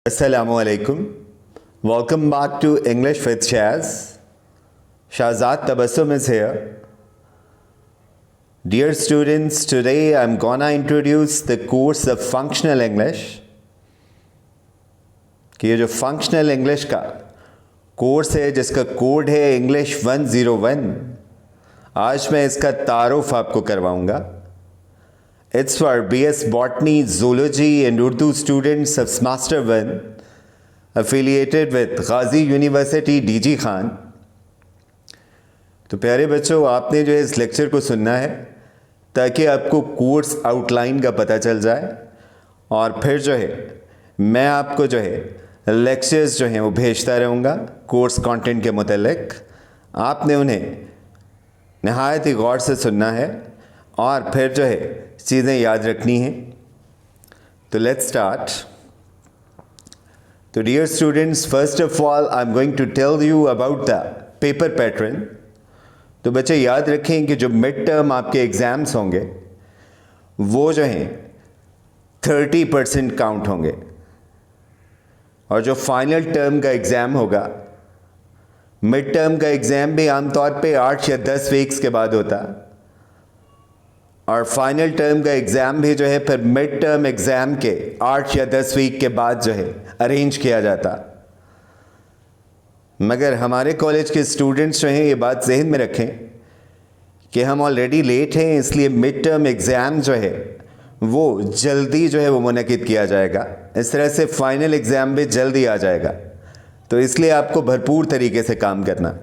Assalamu alaikum. Welcome back to English with Shaz. Shahzad Tabassum is here. Dear students, today I'm gonna introduce the course of Functional English. कि ये जो Functional English का course है जिसका code है English 101, आज मैं इसका तारुफ आपको करवाऊंगा. It's for BS Botany, Zoology and Urdu students of Master 1 affiliated with Ghazi University DG Khan. तो प्यारे बच्चों, आपने जो है इस लेक्चर को सुनना है ताकि आपको कोर्स आउटलाइन का पता चल जाए और फिर जो है मैं आपको जो है लेक्चर्स जो हैं वो भेजता रहूँगा कोर्स कंटेंट के मुतालिक. आपने उन्हें नहायत ही गौर से सुनना है और फिर जो है चीज़ें याद रखनी हैं. तो लेट्स स्टार्ट. तो dear students, first of all I am going to tell you about the paper pattern. तो बच्चे याद रखें कि जो मिड टर्म आपके एग्ज़ाम्स होंगे वो जो हैं 30% काउंट होंगे और जो फाइनल टर्म का एग्ज़ाम होगा, मिड टर्म का एग्ज़ाम भी आमतौर पे 8 या 10 वीक्स के बाद होता और फाइनल टर्म का एग्ज़ाम भी जो है फिर मिड टर्म एग्ज़ाम के 8 या 10 वीक के बाद जो है अरेंज किया जाता. मगर हमारे कॉलेज के स्टूडेंट्स जो हैं ये बात जहन में रखें कि हम ऑलरेडी लेट हैं, इसलिए मिड टर्म एग्ज़ाम जो है वो जल्दी जो है वो मुनक़िद किया जाएगा. इस तरह से फ़ाइनल एग्ज़ाम भी जल्दी आ जाएगा. तो इसलिए आपको भरपूर तरीके से काम करना.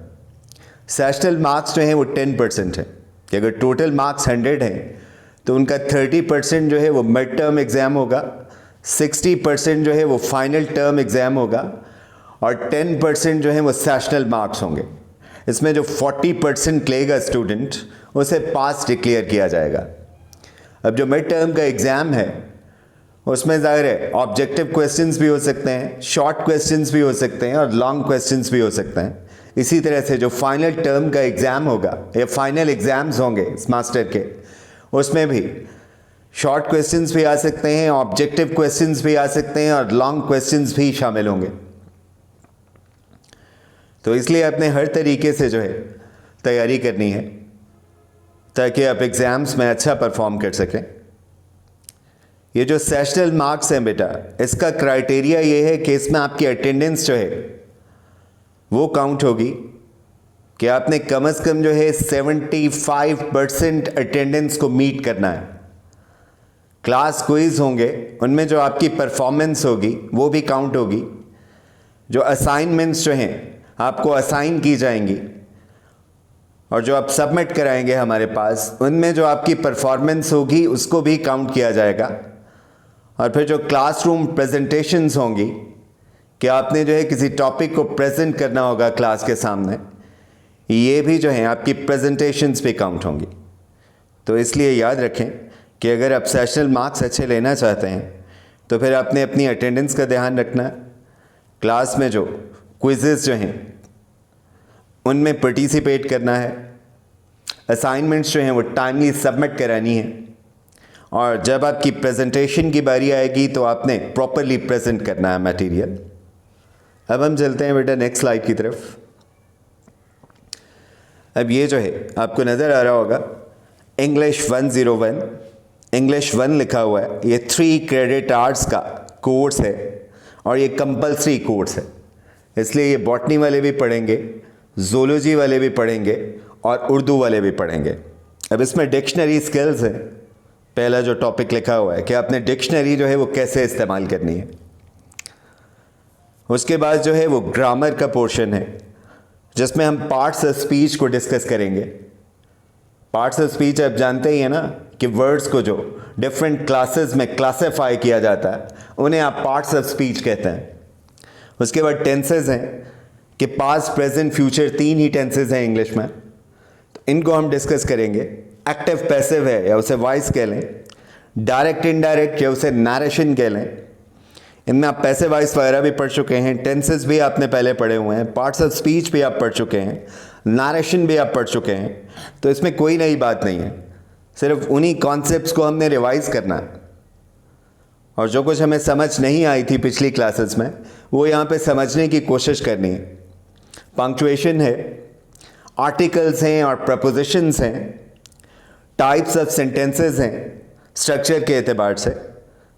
सेशनल मार्क्स जो हैं वो 10% है कि अगर टोटल मार्क्स 100 हैं तो उनका 30% जो है वो मिड टर्म एग्ज़ाम होगा, 60% जो है वो फाइनल टर्म एग्ज़ाम होगा और 10% जो है वो सेशनल मार्क्स होंगे. इसमें जो 40% लेगा स्टूडेंट उसे पास डिक्लेयर किया जाएगा. अब जो मिड टर्म का एग्ज़ाम है उसमें ज़ाहिर है ऑब्जेक्टिव क्वेश्चंस भी हो सकते हैं, शॉर्ट क्वेश्चंस भी हो सकते हैं और लॉन्ग क्वेश्चंस भी हो सकते हैं. इसी तरह से जो फाइनल टर्म का एग्ज़ाम होगा या फाइनल एग्ज़ाम्स होंगे इस मास्टर के, उसमें भी शॉर्ट क्वेश्चंस भी आ सकते हैं, ऑब्जेक्टिव क्वेश्चंस भी आ सकते हैं और लॉन्ग क्वेश्चंस भी शामिल होंगे. तो इसलिए आपने हर तरीके से जो है तैयारी करनी है ताकि आप एग्ज़ाम्स में अच्छा परफॉर्म कर सकें. ये जो सेशनल मार्क्स हैं बेटा, इसका क्राइटेरिया ये है कि इसमें आपकी अटेंडेंस जो है वो काउंट होगी कि आपने कम से कम जो है 75% अटेंडेंस को मीट करना है. क्लास क्विज़ होंगे, उनमें जो आपकी परफॉर्मेंस होगी वो भी काउंट होगी. जो असाइनमेंट्स जो हैं आपको असाइन की जाएंगी और जो आप सबमिट कराएंगे हमारे पास, उनमें जो आपकी परफॉर्मेंस होगी उसको भी काउंट किया जाएगा. और फिर जो क्लासरूम प्रेजेंटेशंस होंगी कि आपने जो है किसी टॉपिक को प्रेजेंट करना होगा क्लास के सामने, ये भी जो है आपकी प्रेजेंटेशंस पे काउंट होंगी. तो इसलिए याद रखें कि अगर आप सेशनल मार्क्स अच्छे लेना चाहते हैं तो फिर आपने अपनी अटेंडेंस का ध्यान रखना. क्लास में जो क्विज़ेस जो हैं उनमें पार्टिसिपेट करना है, असाइनमेंट्स जो हैं वो टाइमली सबमिट करानी है और जब आपकी प्रेजेंटेशन की बारी आएगी तो आपने प्रॉपरली प्रेजेंट करना है मटेरियल. अब हम चलते हैं बेटा नेक्स्ट स्लाइड की तरफ. अब ये जो है आपको नज़र आ रहा होगा इंग्लिश 101, इंग्लिश 1 लिखा हुआ है. ये 3 क्रेडिट आवर्स का कोर्स है और ये कंपलसरी कोर्स है. इसलिए ये बॉटनी वाले भी पढ़ेंगे, ज़ूलॉजी वाले भी पढ़ेंगे और उर्दू वाले भी पढ़ेंगे. अब इसमें डिक्शनरी स्किल्स है, पहला जो टॉपिक लिखा हुआ है कि आपने डिक्शनरी जो है वो कैसे इस्तेमाल करनी है. उसके बाद जो है वो ग्रामर का पोर्शन है जिसमें हम पार्ट्स ऑफ स्पीच को डिस्कस करेंगे. पार्ट्स ऑफ स्पीच आप जानते ही हैं ना कि वर्ड्स को जो डिफरेंट क्लासेस में क्लासिफाई किया जाता है उन्हें आप पार्ट्स ऑफ स्पीच कहते हैं. उसके बाद टेंसेस हैं कि पास्ट, प्रेजेंट, फ्यूचर 3 ही टेंसेस हैं इंग्लिश में. तो इनको हम डिस्कस करेंगे. एक्टिव पैसिव है या उसे वॉइस कह लें, डायरेक्ट इनडायरेक्ट या उसे नरेशन कह लें. इनमें आप पैसिव वॉइस वगैरह भी पढ़ चुके हैं, टेंसेस भी आपने पहले पढ़े हुए हैं, पार्ट्स ऑफ स्पीच भी आप पढ़ चुके हैं, नरेशन भी आप पढ़ चुके हैं. तो इसमें कोई नई बात नहीं है, सिर्फ उन्हीं कॉन्सेप्ट्स को हमने रिवाइज करना है. और जो कुछ हमें समझ नहीं आई थी पिछली क्लासेस में वो यहाँ पे समझने की कोशिश करनी है। पंक्चुएशन है, आर्टिकल्स हैं और प्रपोजिशंस हैं, टाइप्स ऑफ सेंटेंसेस हैं स्ट्रक्चर के एतबार से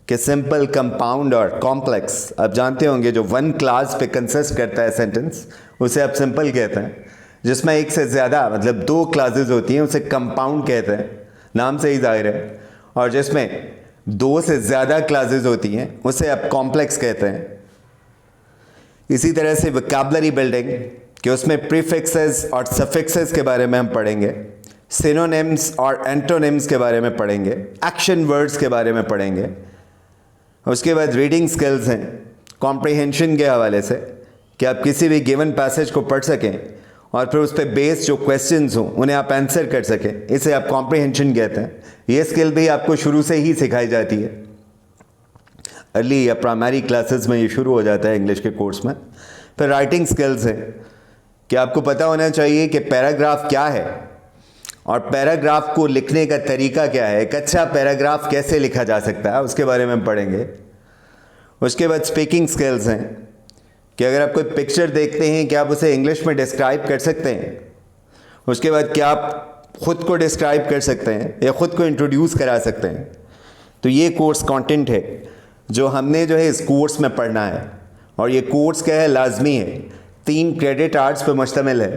कि सिंपल, कंपाउंड और कॉम्प्लेक्स। आप जानते होंगे जो वन क्लास पे कंसिस्ट करता है सेंटेंस उसे आप सिंपल कहते हैं, जिसमें एक से ज़्यादा मतलब 2 क्लासेस होती हैं उसे कंपाउंड कहते हैं, नाम से ही जाहिर है। और जिसमें 2 से ज़्यादा क्लासेस होती हैं उसे आप कॉम्प्लेक्स कहते हैं। इसी तरह से वोकैबुलरी बिल्डिंग कि उसमें प्रीफिक्सेस और सफिक्सेस के बारे में हम पढ़ेंगे, सिनोनिम्स और एंटोनिम्स के बारे में पढ़ेंगे, एक्शन वर्ड्स के बारे में पढ़ेंगे। उसके बाद रीडिंग स्किल्स हैं कॉम्प्रिहेंशन के हवाले से कि आप किसी भी गिवन पैसेज को पढ़ सकें और फिर उस पर बेस्ड जो क्वेश्चंस हों उन्हें आप आंसर कर सकें, इसे आप कॉम्प्रिहेंशन कहते हैं। ये स्किल भी आपको शुरू से ही सिखाई जाती है, अर्ली या प्राइमरी क्लासेस में ये शुरू हो जाता है इंग्लिश के कोर्स में। फिर राइटिंग स्किल्स हैं कि आपको पता होना चाहिए कि पैराग्राफ क्या है और पैराग्राफ को लिखने का तरीका क्या है, एक अच्छा पैराग्राफ कैसे लिखा जा सकता है, उसके बारे में हम पढ़ेंगे। उसके बाद स्पीकिंग स्किल्स हैं कि अगर आप कोई पिक्चर देखते हैं क्या आप उसे इंग्लिश में डिस्क्राइब कर सकते हैं। उसके बाद क्या आप ख़ुद को डिस्क्राइब कर सकते हैं या ख़ुद को इंट्रोड्यूस करा सकते हैं। तो ये कोर्स कंटेंट है जो हमने जो है इस कोर्स में पढ़ना है, और ये कोर्स क्या है, लाजमी है, 3 क्रेडिट आवर्स पर मुश्तमिल है।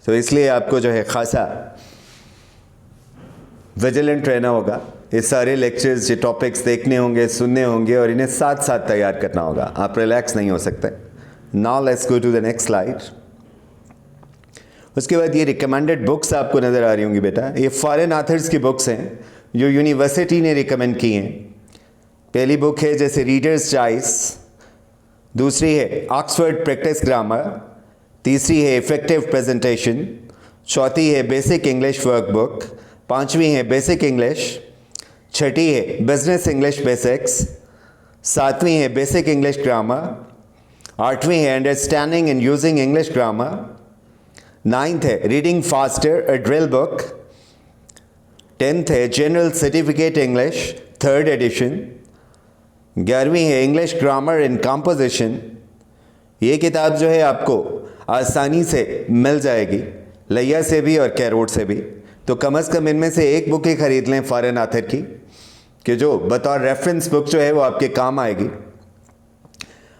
तो इसलिए आपको जो है ख़ासा विजिलेंट रहना होगा, ये सारे लेक्चर्स, ये टॉपिक्स देखने होंगे, सुनने होंगे और इन्हें साथ साथ तैयार करना होगा। आप रिलैक्स नहीं हो सकते। Now let's go to the next slide. उसके बाद ये रिकमेंडेड बुक्स आपको नज़र आ रही होंगी बेटा, ये फॉरेन ऑथर्स की बुक्स हैं जो यूनिवर्सिटी ने रिकमेंड की हैं। पहली बुक है जैसे रीडर्स चॉइस, दूसरी है ऑक्सफोर्ड प्रैक्टिस ग्रामर, तीसरी है इफेक्टिव प्रेजेंटेशन, चौथी है बेसिक इंग्लिश वर्कबुक, पांचवी है बेसिक इंग्लिश, छठी है बिजनेस इंग्लिश बेसिक्स, सातवीं है बेसिक इंग्लिश ग्रामर, आठवीं है understanding and using English grammar, ninth है reading faster a drill book, 10th है general certificate English 3rd addition, 11वीं है इंग्लिश ग्रामर एंड कंपोजिशन। ये किताब जो है आपको आसानी से मिल जाएगी लैया से भी और कैरोट से भी, तो कम से कम इनमें से एक बुक ही खरीद लें फॉरेन ऑथर की, कि जो बतौर रेफरेंस बुक जो है वो आपके काम आएगी।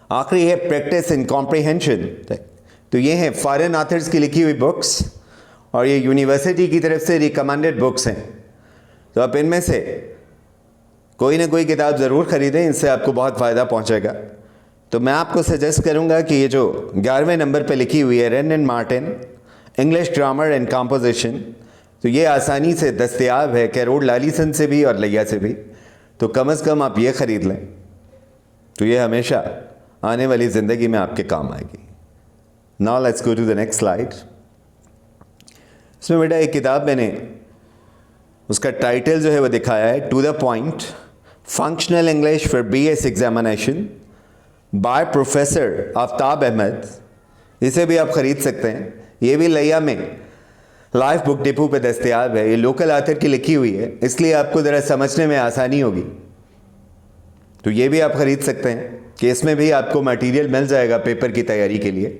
आखिरी है प्रैक्टिस इन कॉम्प्रिहेंशन, तो ये हैं फॉरेन ऑथर्स की लिखी हुई बुक्स और ये यूनिवर्सिटी की तरफ से रिकमेंडेड बुक्स हैं। तो आप इनमें से कोई ना कोई किताब ज़रूर ख़रीदें, इससे आपको बहुत फ़ायदा पहुंचेगा। तो मैं आपको सजेस्ट करूंगा कि ये जो 11वें नंबर पे लिखी हुई है rain and Martin English grammar and composition, तो ये आसानी से दस्तयाब है कैरोड लालीसन से भी और लैया से भी, तो कम से कम आप ये ख़रीद लें, तो ये हमेशा आने वाली ज़िंदगी में आपके काम आएगी। Now let's go to the next slide. इसमें बेटा एक किताब मैंने उसका टाइटल जो है वो दिखाया है, to the point functional English for BS examination by professor Aftab Ahmed. इसे भी आप ख़रीद सकते हैं, ये भी लैया में लाइफ बुक डिपो पे दस्तयाब है। ये लोकल ऑथर की लिखी हुई है, इसलिए आपको ज़रा समझने में आसानी होगी, तो ये भी आप ख़रीद सकते हैं कि इसमें भी आपको मटेरियल मिल जाएगा पेपर की तैयारी के लिए।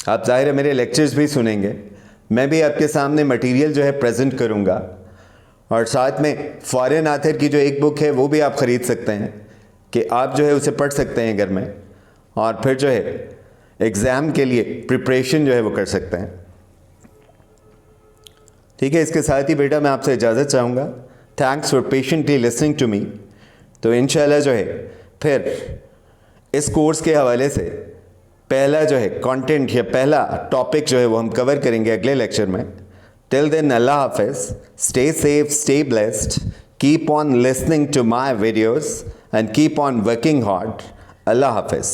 आप ज़ाहिर है मेरे लेक्चर्स भी सुनेंगे, मैं भी आपके सामने मटेरियल जो है प्रेजेंट करूँगा, और साथ में फॉरेन ऑथर की जो एक बुक है वो भी आप ख़रीद सकते हैं कि आप जो है उसे पढ़ सकते हैं घर में, और फिर जो है एग्ज़ाम के लिए प्रिपरेशन जो है वो कर सकते हैं। ठीक है, इसके साथ ही बेटा मैं आपसे इजाज़त चाहूँगा। Thanks for patiently listening to me. तो इंशाल्लाह जो है फिर इस कोर्स के हवाले से पहला जो है कंटेंट या पहला टॉपिक जो है वो हम कवर करेंगे अगले लेक्चर में। टिल देन अल्लाह हाफिज़, stay safe, stay blessed, keep on listening to my videos and keep on working hard. अल्लाह हाफिज़।